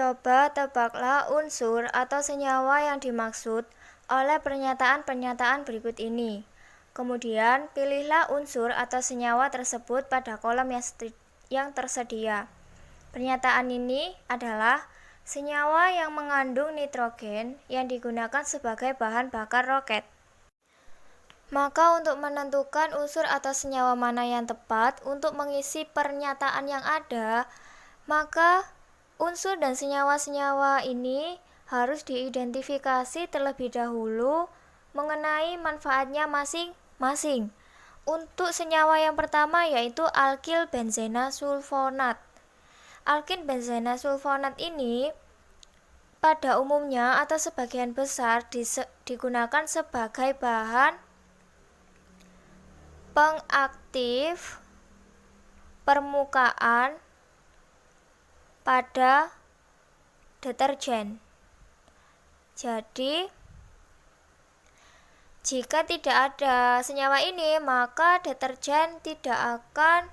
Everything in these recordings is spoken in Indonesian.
Coba tebaklah unsur atau senyawa yang dimaksud oleh pernyataan-pernyataan berikut ini. Kemudian, pilihlah unsur atau senyawa tersebut pada kolom yang tersedia. Pernyataan ini adalah senyawa yang mengandung nitrogen yang digunakan sebagai bahan bakar roket. Maka untuk menentukan unsur atau senyawa mana yang tepat untuk mengisi pernyataan yang ada, maka unsur dan senyawa-senyawa ini harus diidentifikasi terlebih dahulu mengenai manfaatnya masing-masing. Untuk senyawa yang pertama yaitu alkil benzena sulfonat. Alkil benzena sulfonat ini pada umumnya atau sebagian besar digunakan sebagai bahan pengaktif permukaan pada deterjen. Jadi, jika tidak ada senyawa ini, maka deterjen tidak akan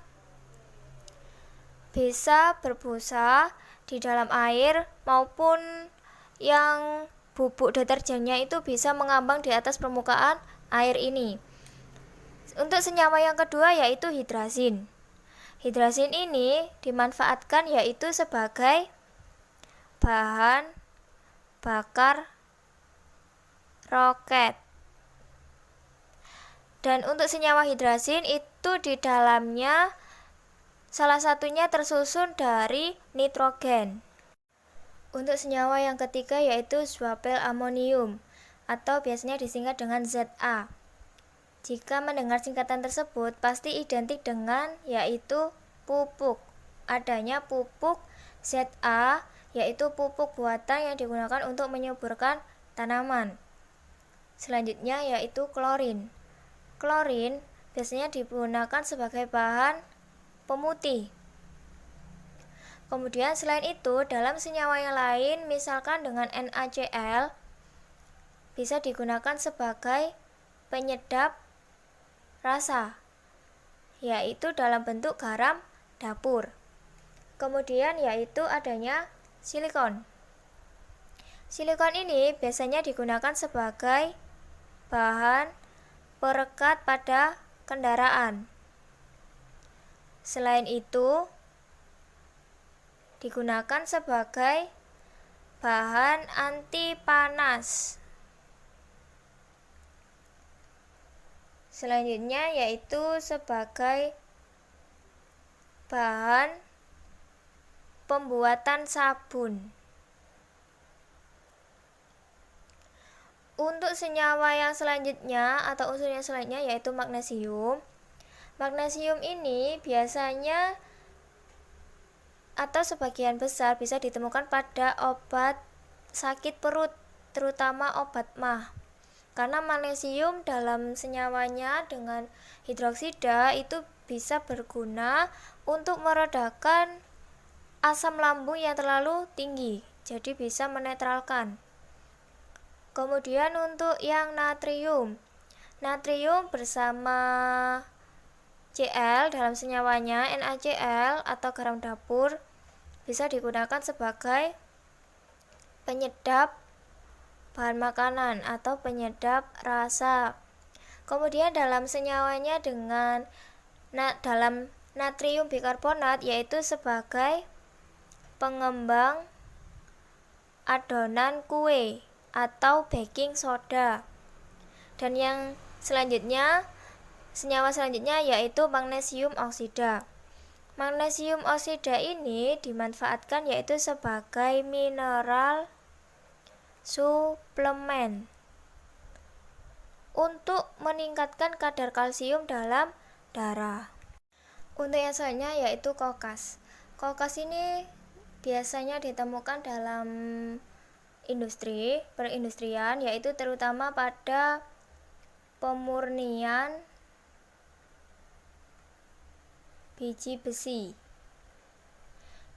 bisa berbusa di dalam air maupun yang bubuk deterjennya itu bisa mengambang di atas permukaan air ini. Untuk senyawa yang kedua yaitu hidrazin. Hidrazin ini dimanfaatkan yaitu sebagai bahan bakar roket. Dan untuk senyawa hidrazin itu di dalamnya salah satunya tersusun dari nitrogen. Untuk senyawa yang ketiga yaitu swapel amonium atau biasanya disingkat dengan ZA. Jika mendengar singkatan tersebut pasti identik dengan yaitu pupuk. Adanya pupuk ZA yaitu pupuk buatan yang digunakan untuk menyuburkan tanaman. Selanjutnya yaitu klorin. Klorin biasanya digunakan sebagai bahan pemutih. Kemudian selain itu dalam senyawa yang lain misalkan dengan NaCl bisa digunakan sebagai penyedap rasa, yaitu dalam bentuk garam dapur. Kemudian yaitu adanya silikon. Silikon ini biasanya digunakan sebagai bahan perekat pada kendaraan. Selain itu, digunakan sebagai bahan anti panas. Selanjutnya yaitu sebagai bahan pembuatan sabun. Untuk senyawa yang selanjutnya atau unsur yang selanjutnya yaitu magnesium. Magnesium ini biasanya atau sebagian besar bisa ditemukan pada obat sakit perut, terutama obat MAH. Karena magnesium dalam senyawanya dengan hidroksida itu bisa berguna untuk meredakan asam lambung yang terlalu tinggi, jadi bisa menetralkan. Kemudian untuk yang natrium bersama Cl dalam senyawanya NaCl atau garam dapur bisa digunakan sebagai penyedap bahan makanan atau penyedap rasa. Kemudian dalam senyawanya dengan dalam natrium bikarbonat yaitu sebagai pengembang adonan kue atau baking soda. Dan yang selanjutnya, senyawa selanjutnya yaitu magnesium oksida. Magnesium oksida ini dimanfaatkan yaitu sebagai mineral suplemen untuk meningkatkan kadar kalsium dalam darah. Untuk yang selanjutnya yaitu kokas. Kokas ini biasanya ditemukan dalam perindustrian yaitu terutama pada pemurnian biji besi.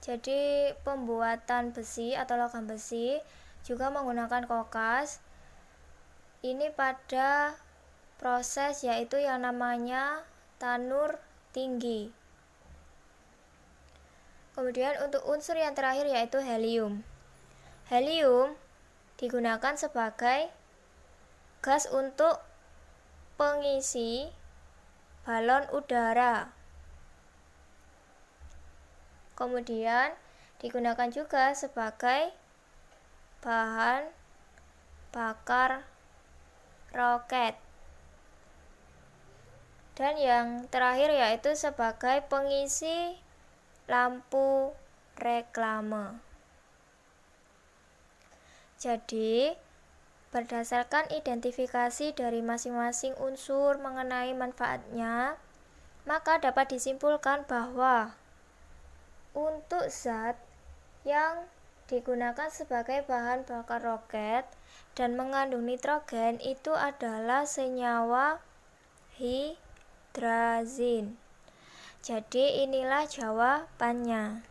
Jadi pembuatan besi atau logam besi juga menggunakan kokas. Ini pada proses yaitu yang namanya tanur tinggi. Kemudian untuk unsur yang terakhir yaitu helium. Helium digunakan sebagai gas untuk pengisi balon udara. Kemudian digunakan juga sebagai bahan bakar roket. Dan yang terakhir yaitu sebagai pengisi lampu reklame. Jadi, berdasarkan identifikasi dari masing-masing unsur mengenai manfaatnya, maka dapat disimpulkan bahwa untuk zat yang digunakan sebagai bahan bakar roket dan mengandung nitrogen itu adalah senyawa hidrazin. Jadi inilah jawabannya.